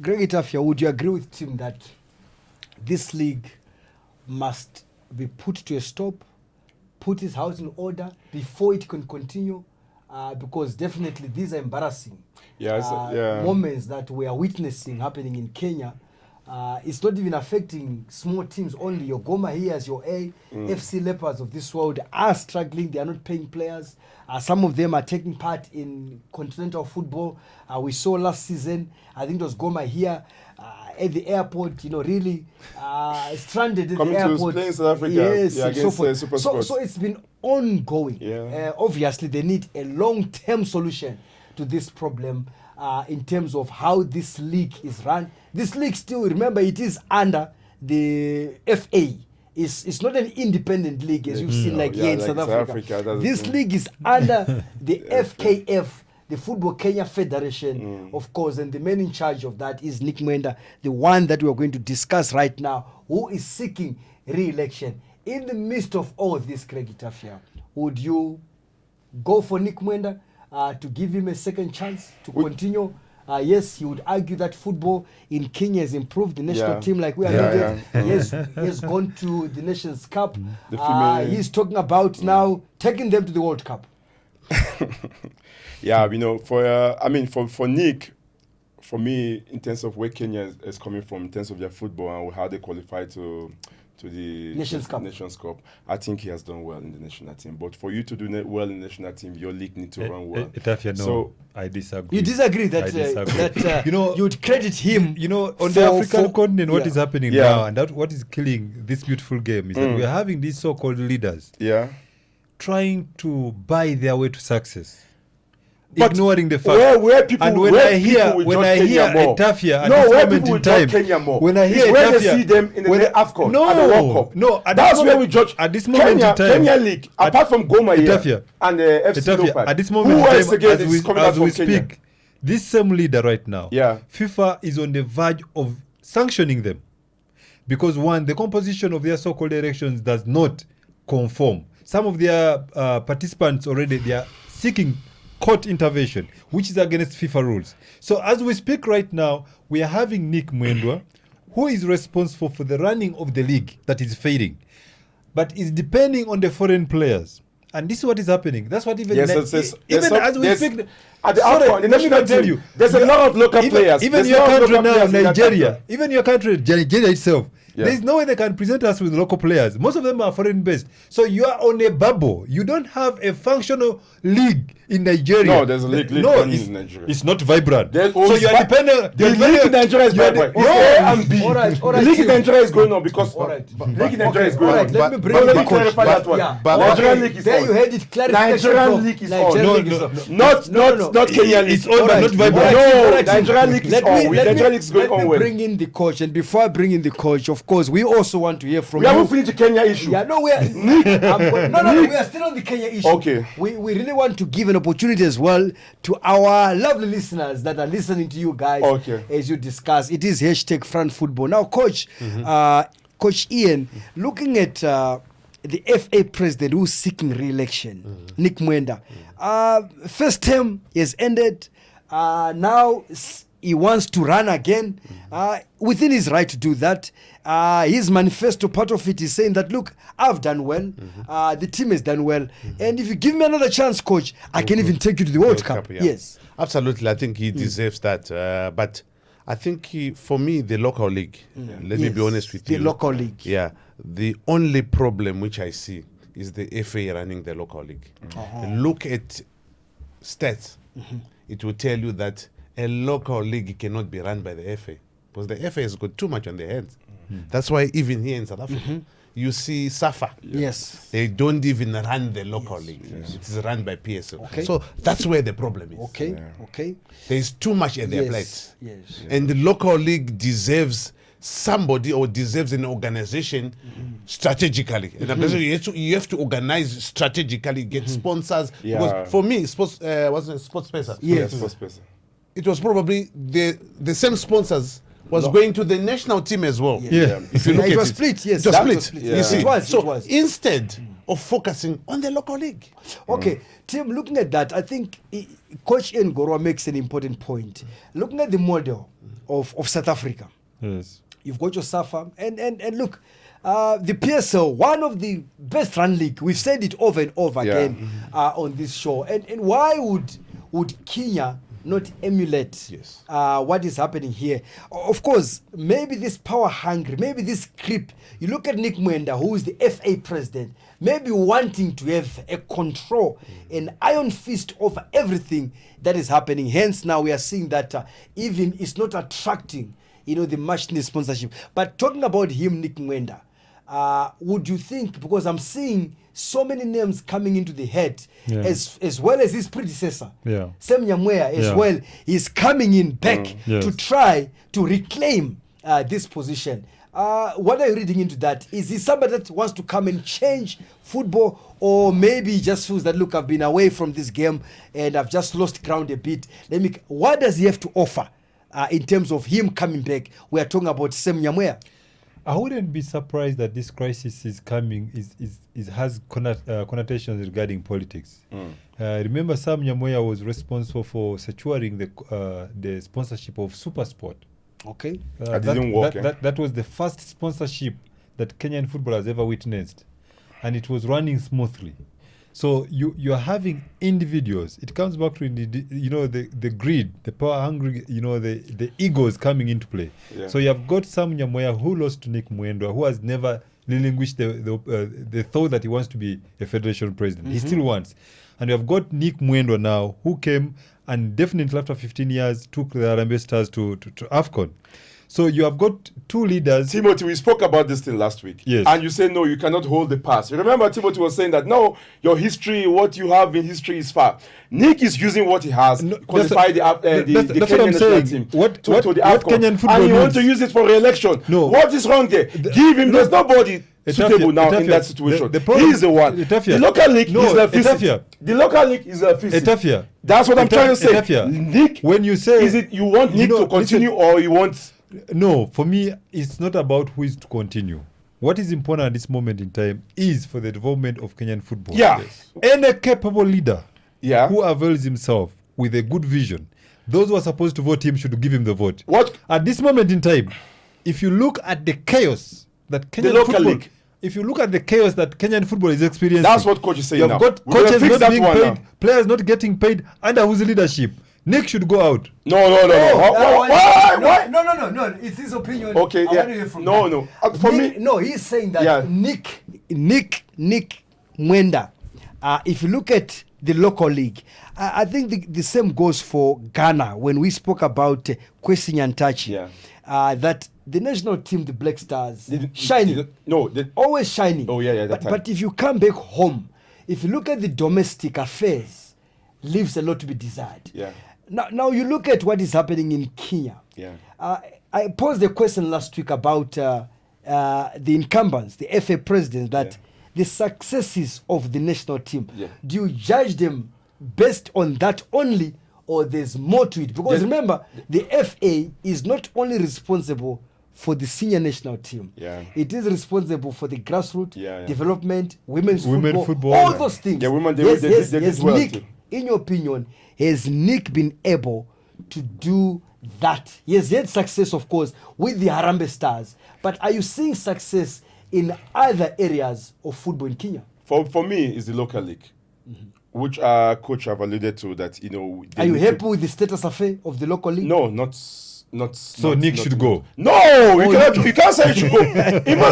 Greg Itafia, would you agree with Tim that this league must be put to a stop, put his house in order before it can continue? Because definitely these are embarrassing moments that we are witnessing happening in Kenya. It's not even affecting small teams only. Your Goma here as your FC Leopards of this world are struggling. They are not paying players. Some of them are taking part in continental football. We saw last season, I think it was Goma here at the airport, really stranded at the airport. Coming to South Africa. Yes, yeah, against, so it's been ongoing. Yeah. Obviously, they need a long-term solution to this problem in terms of how this league is run. This league still, remember, it is under the FA. It's not an independent league as you've seen here in South Africa. This league is under the FKF, the Football Kenya Federation, of course, and the man in charge of that is Nick Mnwenda, the one that we're going to discuss right now, who is seeking re-election. In the midst of all this, Craig Itafia, would you go for Nick Mnwenda to give him a second chance to continue? Yes, he would argue that football in Kenya has improved. The national team, like we are he has gone to the Nations Cup. He's talking about now taking them to the World Cup. For Nick, for me, in terms of where Kenya is coming from, in terms of their football and how they qualify to the Nations Cup, I think he has done well in the national team. But for you to do well in the national team, your league needs to run well. I disagree. You disagree that you would credit him? On the African continent, what is happening now, and what is killing this beautiful game is that we are having these so-called leaders trying to buy their way to success. But ignoring the fact, when I hear Itafia at this moment in time, when I hear Itafia, they see them in the AFCON, at the World Cup. That's where we judge. At this moment in time, Kenya League, apart from Goma here and the FC Leopards, at this moment in time, as we speak, this same leader right now, FIFA is on the verge of sanctioning them because one, the composition of their so-called elections does not conform. Some of their participants already they are seeking court intervention, which is against FIFA rules. So as we speak right now, we are having Nick Mnwenda, who is responsible for the running of the league that is fading, but is depending on the foreign players. And this is what is happening. That's what even as we speak. At the AFCON, let me tell you, there's a lot of local players. Even your country now, Nigeria, even your country, Nigeria itself, there is no way they can present us with local players. Most of them are foreign based. So you are on a bubble. You don't have a functional league in Nigeria. No, there's a league in Nigeria. It's not vibrant. So you are dependent. The league in Nigeria is vibrant. It's A and B. The league in Nigeria is going on because league in Nigeria is going on. Let me bring the clarify that one. Nigerian league is on. There you heard it. Nigerian league is on. Not Kenya league. It's on, but not vibrant. No, Nigerian league is on. Nigerian league is going on. Let me bring in the coach, and before I bring in the coach, of course, we also want to hear from you. We haven't finished the Kenya issue. Yeah, no, we are we are still on the Kenya issue. Okay. We really want to give an opportunity as well to our lovely listeners that are listening to you guys as you discuss. It is #FRUN Football. Now, Coach, Coach Ian, looking at the FA president who's seeking re-election, Nick Mnwenda. First term has ended. Now he wants to run again. Within his right to do that. His manifesto, part of it is saying that, look, I've done well. The team has done well. And if you give me another chance, Coach, I can even take you to the World Cup. Yes. Absolutely. I think he deserves that. But I think for me, the local league, let me be honest with you. The local league. Yeah. The only problem which I see is the FA running the local league. Look at stats. It will tell you that a local league cannot be run by the FA because the FA has got too much on their hands. That's why even here in South Africa, you see SAFA. Yes. They don't even run the local league. Yes. It is run by PSL. Okay. So that's where the problem is. Okay. There is too much at their plate. Yes. And the local league deserves somebody or deserves an organization strategically. And you have to organize strategically, get sponsors. Because for me, sports person. Yes. Sports person. It was probably the same sponsors was going to the national team as well. Yeah. If you look at it was split. Yes. It was split. Split. You see. It was. Instead of focusing on the local league. Okay, Tim, looking at that, I think Coach Ian Gorwa makes an important point. Looking at the model of South Africa, yes, you've got your SAFA, and look, the PSL, one of the best run league. We've said it over and over again on this show. And why would Kenya not emulate what is happening here? Of course, maybe this power hungry, maybe this creep. You look at Nick Mnwenda, who is the FA president, maybe wanting to have a control, an iron fist over everything that is happening. Hence, now we are seeing that even it's not attracting, the much-needed sponsorship. But talking about him, Nick Mnwenda, would you think, because I'm seeing so many names coming into the head, as well as his predecessor, Sam Nyamweya as well, is coming in back to try to reclaim this position. What are you reading into that? Is he somebody that wants to come and change football, or maybe he just feels that, look, I've been away from this game and I've just lost ground a bit. What does he have to offer in terms of him coming back? We are talking about Sam Nyamweya. I wouldn't be surprised that this crisis is coming, has connotations regarding politics. Remember, Sam Nyamweya was responsible for securing the sponsorship of SuperSport. Okay. That didn't work. That was the first sponsorship that Kenyan football has ever witnessed. And it was running smoothly. So you're having individuals. It comes back to the greed, the power hungry, the egos coming into play. Yeah. So you have got Sam Nyamweya, who lost to Nick Mnwenda, who has never relinquished the thought that he wants to be a federation president. He still wants. And you have got Nick Mnwenda now, who came and definitely after 15 years took the Harambee Stars to AFCON. So you have got two leaders. Timothy, we spoke about this thing last week. Yes. And you said, no, you cannot hold the past. You remember Timothy was saying that, no, your history, what you have in history is far. Nick is using what he has, qualify the Kenyan national team to the AFCON. And he wants to use it for re-election. No. What is wrong there? Give him, there's nobody suitable now in that situation. He is the one. The local league is a visit. The local league is a visit. That's what I'm trying to say. Nick, when you say, is it you want Nick to continue or you want... No, for me, it's not about who is to continue. What is important at this moment in time is for the development of Kenyan football. Yeah. Yes. Any capable leader who avails himself with a good vision, those who are supposed to vote him should give him the vote. What? At this moment in time, if you look at the chaos that Kenyan football... League. If you look at the chaos that Kenyan football is experiencing... That's what coach is saying now. You've got coaches not being paid, players not getting paid, under whose leadership? Nick should go out. No. Why? No. It's his opinion. Okay, No. For Nick, me, no, he's saying that Nick Mnwenda. If you look at the local league, I think the same goes for Ghana. When we spoke about Kwesi Nyantakyi, that the national team, the Black Stars, shining. Always shining. Oh yeah. But if you come back home, if you look at the domestic affairs, leaves a lot to be desired. Yeah. Now you look at what is happening in Kenya. Yeah. I posed a question last week about the incumbents, the FA presidents, that the successes of the national team, do you judge them based on that only, or there's more to it? Because remember, the FA is not only responsible for the senior national team. It is responsible for the grassroots development, women's football, all those things. Yeah, women, they did well Nick, too. in your opinion, has Nick been able to do that? He has had success, of course, with the Harambee Stars. But are you seeing success in other areas of football in Kenya? For me, it's the local league, which coach have alluded to that, Are you happy with the status affair of the local league? No, not. So Nick should go. No, you can't say he should go.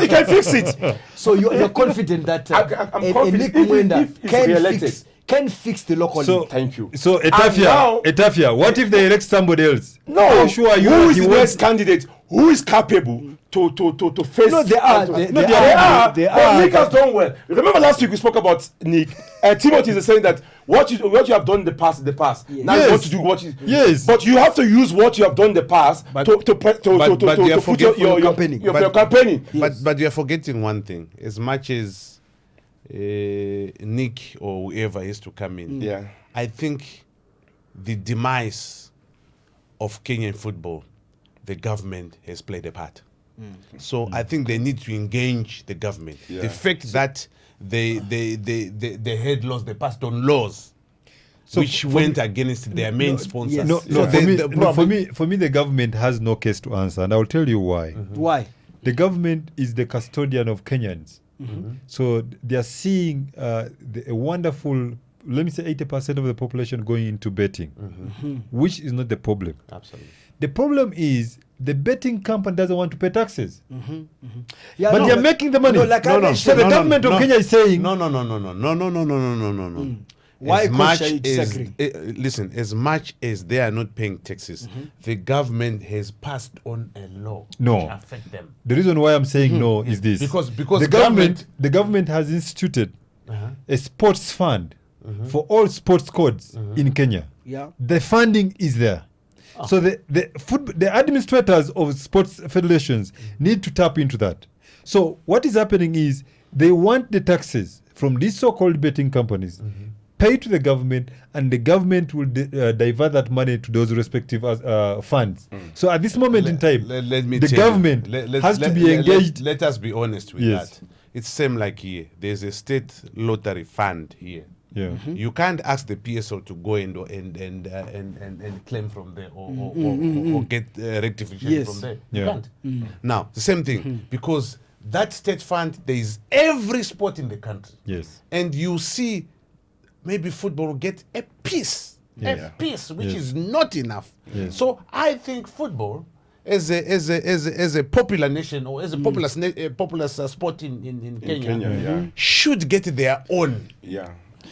He can fix it. So you're confident that I'm confident Nick Mnwenda can fix the local league. Thank you. So Etafia, what if they elect somebody else? No, who is the next candidate? Who is capable to face? No, they are. They are. But Nick has done well. Remember last week we spoke about Nick. Timothy is saying that what you have done in the past is the past. Now you want to do what you. Yes. But you have to use what you have done in the past to put your campaigning. But you are forgetting one thing. As much as Nick or whoever is to come in, I think the demise of Kenyan football, the government has played a part. So I think they need to engage the government. Yeah. The fact that they had laws, they passed on laws which went against their main sponsors. For me, the government has no case to answer, and I'll tell you why. Why? The government is the custodian of Kenyans. So they are seeing a wonderful, let me say 80% of the population going into betting, which is not the problem. Absolutely. The problem is the betting company doesn't want to pay taxes. Yeah, but they're making the money. So the government of Kenya is saying no. Why as much as disagree? listen, as much as they are not paying taxes, the government has passed on a law which affect them. The reason why I'm saying no is this: because the government has instituted a sports fund for all sports codes in Kenya. Yeah, the funding is there. So the administrators of sports federations need to tap into that. So what is happening is they want the taxes from these so-called betting companies pay to the government, and the government will divert that money to those respective funds. So at this moment in time, the government has to be engaged. Let us be honest with that. It's same like here. There's a state lottery fund here. Yeah. You can't ask the PSO to go and claim from there or get rectification from there. You can't. Now, the same thing, because that state fund, there is every sport in the country. Yes. And you see, maybe football will get a piece, which is not enough. Yes. So I think football, as a popular nation or as a popular sport in Kenya, should get their own. Yeah.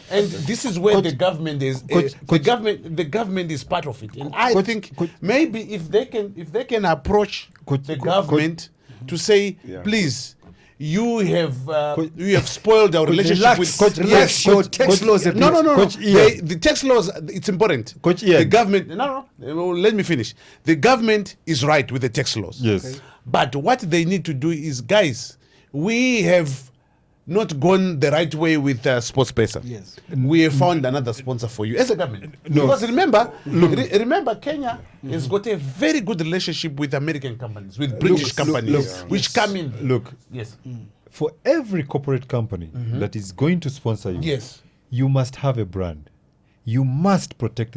And this is where the government is. The government is part of it, and I think maybe if they can approach the government to say, please, you have spoiled our relationship with your tax laws. The tax laws, it's important. The government. Let me finish. The government is right with the tax laws. Yes. Okay. But what they need to do is, guys, we have not gone the right way with Sports Pesa. Yes. We have found another sponsor for you as a government. Because remember, Kenya has got a very good relationship with American companies, with British companies, which come in. Look, for every corporate company that is going to sponsor you, you must have a brand. You must protect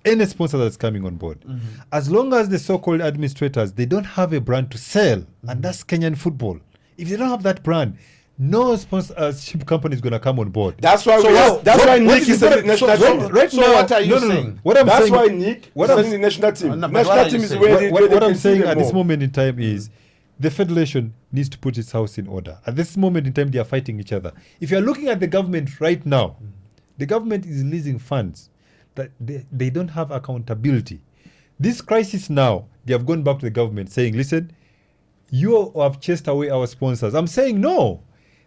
any sponsor that's coming on board. As long as the so-called administrators, they don't have a brand to sell, and that's Kenyan football. If they don't have that brand, no sponsorship company is going to come on board. That's why that's why Nick is the national team. Right now, what are you saying? That's why Nick is the national team. National team is where what I'm saying at this moment in time is the federation needs to put its house in order. At this moment in time, they are fighting each other. If you are looking at the government right now, the government is releasing funds that they don't have accountability. This crisis now, they have gone back to the government saying, listen, you have chased away our sponsors. I'm saying no.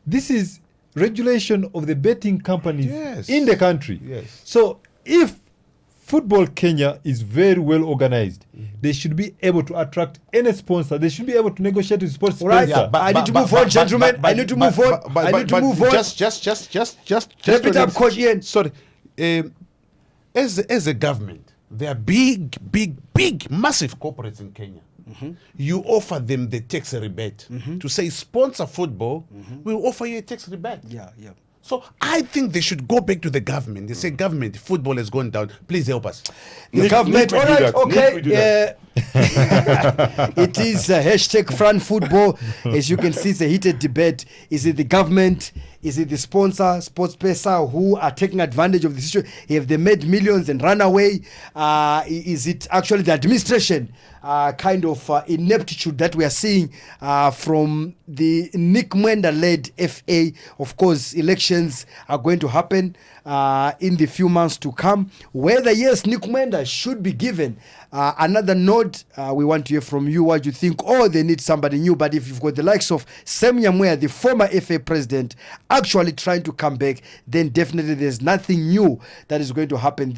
This is regulation of the betting companies in the country. Yes. So if Football Kenya is very well organized, they should be able to attract any sponsor. They should be able to negotiate with sports sponsor. Yeah, I need to move on, gentlemen. I need to move on. I need to move on. Just wrap it up, Coach Ian. Sorry. As a government, there are big, massive corporates in Kenya. You offer them the tax rebate to say sponsor football, we'll offer you a tax rebate. Yeah. So I think they should go back to the government. They say, government, football has gone down. Please help us. The government, all right, okay. It is hashtag FRUN football. As you can see, it's a heated debate. Is it the government? Is it the sponsor, Sports Pesa, who are taking advantage of the situation? Have they made millions and run away? Is it actually the administration kind of ineptitude that we are seeing from the Nick Mnwenda-led FA? Of course, elections are going to happen in the few months to come. Whether, yes, Nick Mnwenda should be given another nod, we want to hear from you what you think, or they need somebody new. But if you've got the likes of Sam Nyamweya, the former FA president, actually trying to come back, then definitely there's nothing new that is going to happen.